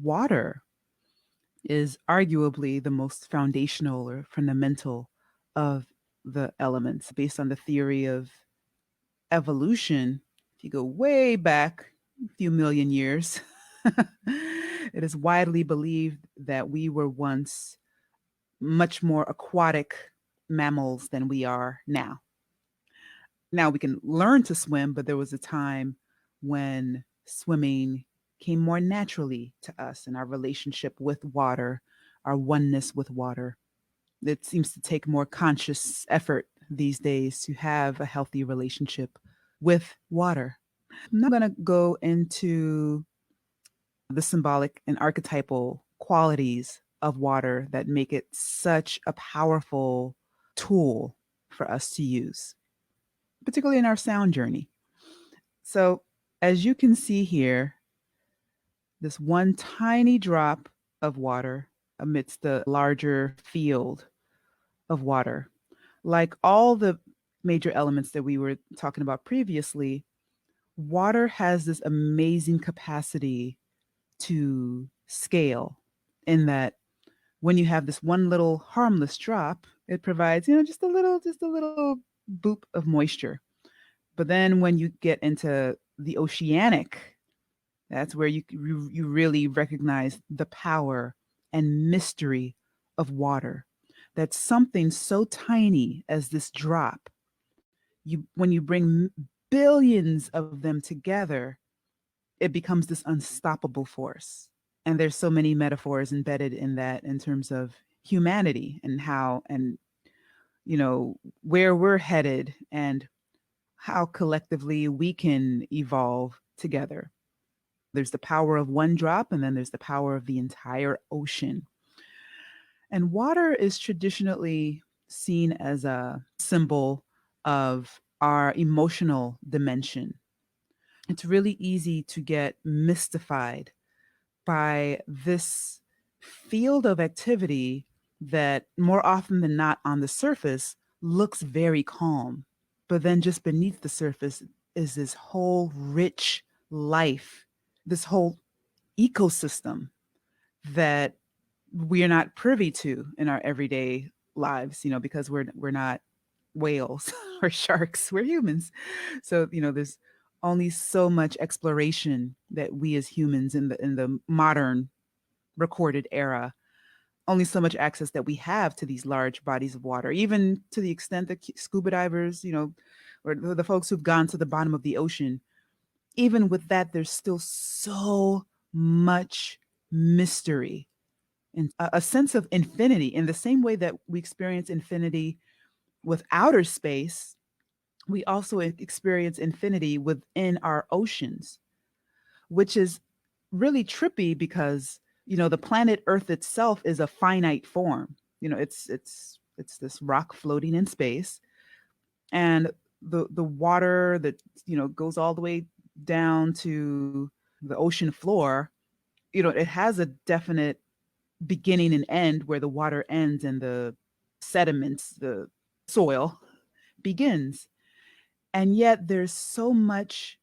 water is arguably the most foundational or fundamental of the elements based on the theory of evolution. If you go way back a few million years, it is widely believed that we were once much more aquatic mammals than we are now. Now we can learn to swim, but there was a time when swimming came more naturally to us and our relationship with water, our oneness with water. It seems to take more conscious effort these days to have a healthy relationship with water. I'm not going to go into the symbolic and archetypal qualities of water that make it such a powerful tool for us to use, particularly in our sound journey. So, as you can see here, this one tiny drop of water amidst the larger field of water. Like all the major elements that we were talking about previously, water has this amazing capacity to scale in that when you have this one little harmless drop, it provides, just a little boop of moisture. But then when you get into the oceanic, that's where you really recognize the power and mystery of water. That something so tiny as this drop, you when you bring billions of them together, it becomes this unstoppable force. And there's so many metaphors embedded in that in terms of humanity and how and where we're headed and how collectively we can evolve together. There's the power of one drop, and then there's the power of the entire ocean. And water is traditionally seen as a symbol of our emotional dimension. It's really easy to get mystified by this field of activity that, more often than not, on the surface looks very calm. But then just beneath the surface is this whole rich life, this whole ecosystem that we are not privy to in our everyday lives, because we're not whales or sharks, we're humans. So, there's only so much exploration that we as humans in the modern recorded era, only so much access that we have to these large bodies of water, even to the extent that scuba divers, or the folks who've gone to the bottom of the ocean, even with that, there's still so much mystery and a sense of infinity in the same way that we experience infinity with outer space. We also experience infinity within our oceans, which is really trippy because the planet Earth itself is a finite form. It's this rock floating in space, and the water that goes all the way down to the ocean floor. It has a definite beginning and end where the water ends and the sediments, the soil, begins. And yet there's so much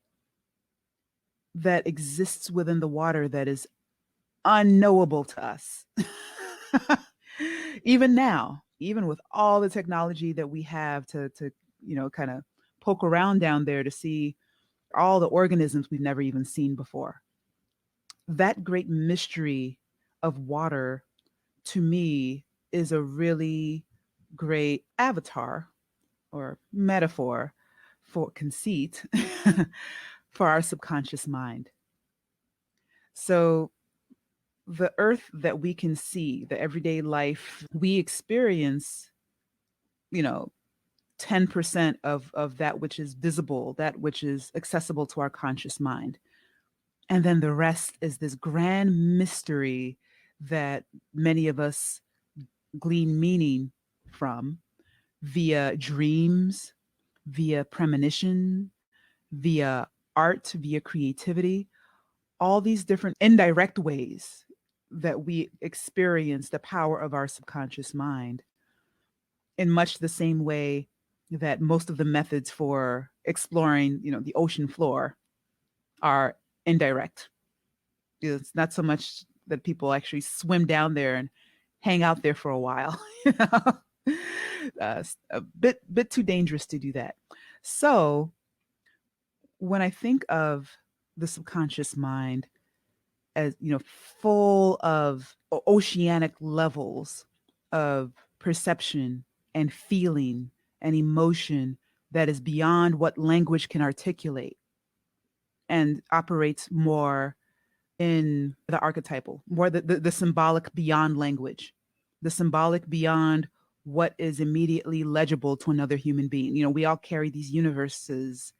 that exists within the water that is unknowable to us. Even now, even with all the technology that we have to kind of poke around down there to see all the organisms we've never even seen before. That great mystery of water, to me, is a really great avatar or metaphor for conceit for our subconscious mind. So the earth that we can see, the everyday life we experience, 10% of that which is visible, that which is accessible to our conscious mind. And then the rest is this grand mystery that many of us glean meaning from via dreams, via premonition, via art, via creativity, all these different indirect ways that we experience the power of our subconscious mind in much the same way that most of the methods for exploring, the ocean floor are indirect. It's not so much that people actually swim down there and hang out there for a while. You know? A bit too dangerous to do that. So when I think of the subconscious mind as full of oceanic levels of perception and feeling and emotion that is beyond what language can articulate and operates more in the archetypal, more the symbolic beyond language, the symbolic beyond what is immediately legible to another human being. We all carry these universes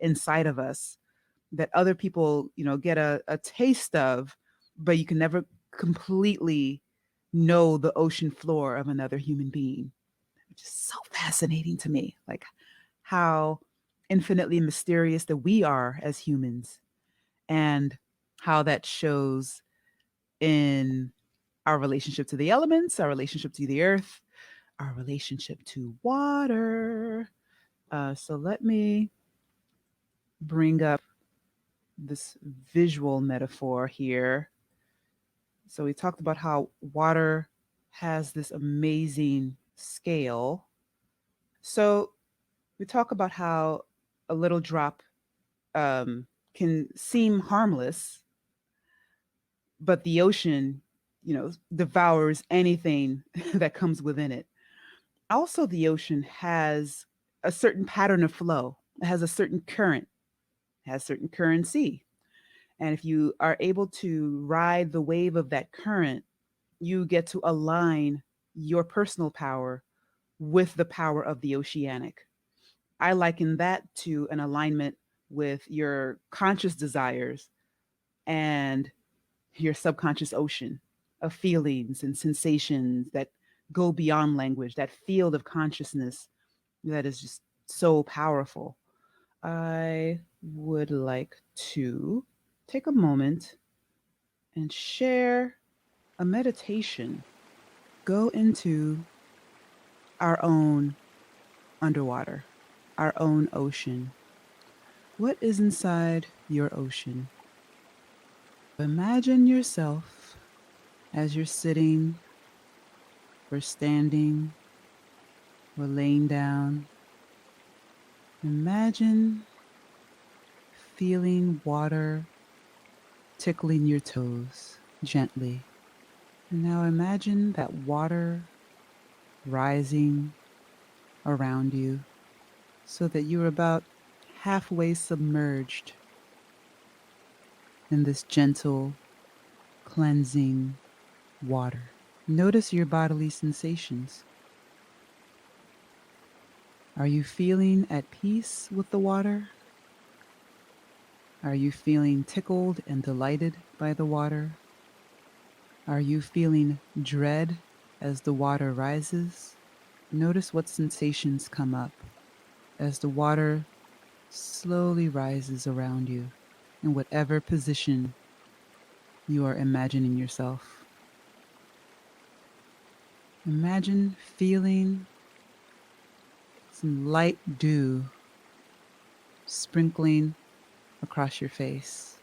inside of us that other people, get a taste of, but you can never completely know the ocean floor of another human being, which is so fascinating to me. Like how infinitely mysterious that we are as humans, and how that shows in our relationship to the elements, our relationship to the earth, our relationship to water. So let me bring up this visual metaphor here. So we talked about how water has this amazing scale. So we talk about how a little drop can seem harmless, but the ocean, devours anything that comes within it. Also, the ocean has a certain pattern of flow. It has a certain current, has certain currency. And if you are able to ride the wave of that current, you get to align your personal power with the power of the oceanic. I liken that to an alignment with your conscious desires and your subconscious ocean of feelings and sensations that go beyond language, that field of consciousness that is just so powerful. I would like to take a moment and share a meditation. Go into our own underwater, our own ocean. What is inside your ocean? Imagine yourself as you're sitting or standing or laying down. Imagine feeling water tickling your toes gently. And now imagine that water rising around you so that you're about halfway submerged in this gentle, cleansing water. Notice your bodily sensations. Are you feeling at peace with the water? Are you feeling tickled and delighted by the water? Are you feeling dread as the water rises? Notice what sensations come up as the water slowly rises around you in whatever position you are imagining yourself. Imagine feeling some light dew sprinkling across your face.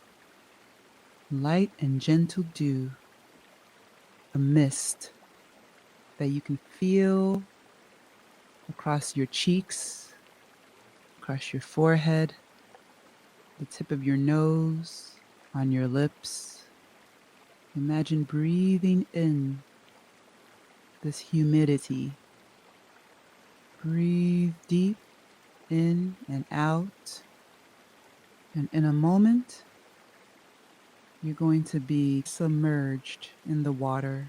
Light and gentle dew, a mist that you can feel across your cheeks, across your forehead, the tip of your nose, on your lips. Imagine breathing in this humidity. Breathe deep in and out. And in a moment, you're going to be submerged in the water.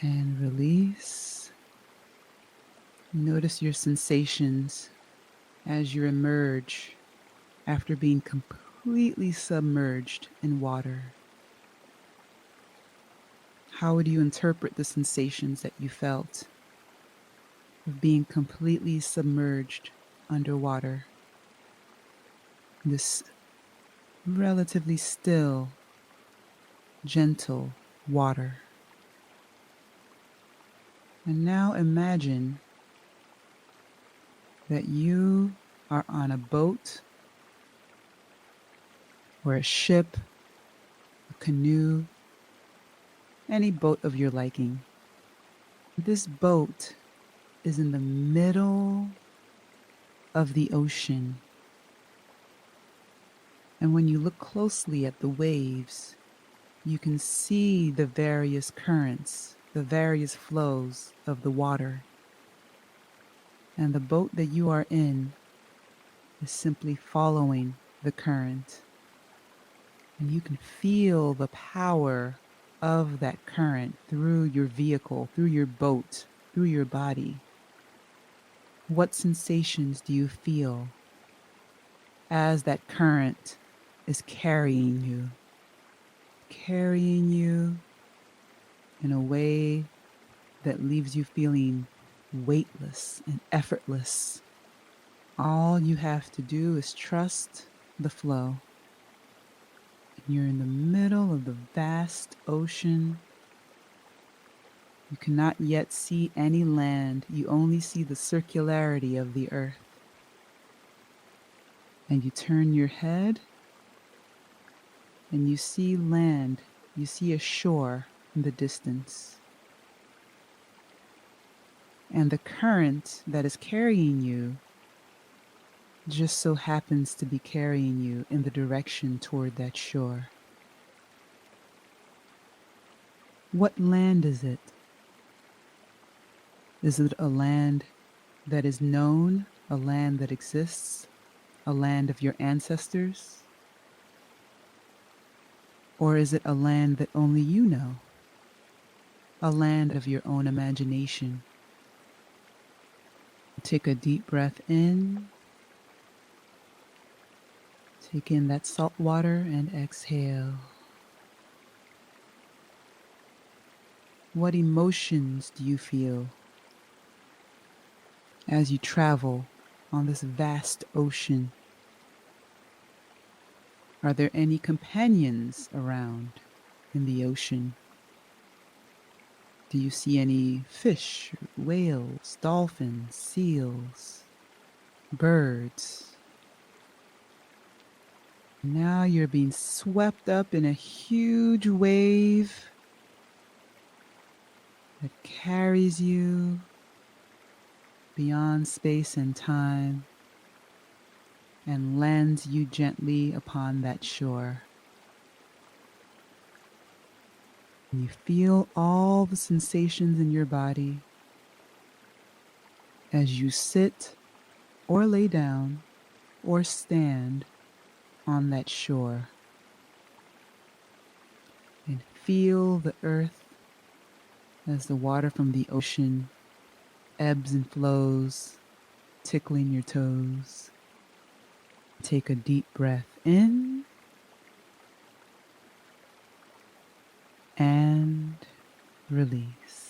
And release. Notice your sensations as you emerge after being completely submerged in water. How would you interpret the sensations that you felt of being completely submerged underwater? This relatively still, gentle water. And now imagine that you are on a boat or a ship canoe, any boat of your liking. This boat is in the middle of the ocean. And when you look closely at the waves, you can see the various currents, the various flows of the water. And the boat that you are in is simply following the current. And you can feel the power of that current through your vehicle, through your boat, through your body. What sensations do you feel as that current is carrying you in a way that leaves you feeling weightless and effortless? All you have to do is trust the flow. And you're in the middle of the vast ocean. You cannot yet see any land. You only see the circularity of the earth. And you turn your head and you see land. You see a shore in the distance. And the current that is carrying you just so happens to be carrying you in the direction toward that shore. What land is it? Is it a land that is known, a land that exists, a land of your ancestors? Or is it a land that only you know, a land of your own imagination? Take a deep breath in. Take in that salt water and exhale. What emotions do you feel as you travel on this vast ocean? Are there any companions around in the ocean? Do you see any fish, whales, dolphins, seals, birds? Now you're being swept up in a huge wave that carries you beyond space and time and lands you gently upon that shore. And you feel all the sensations in your body as you sit or lay down or stand on that shore. And feel the earth as the water from the ocean ebbs and flows, tickling your toes. Take a deep breath in and release.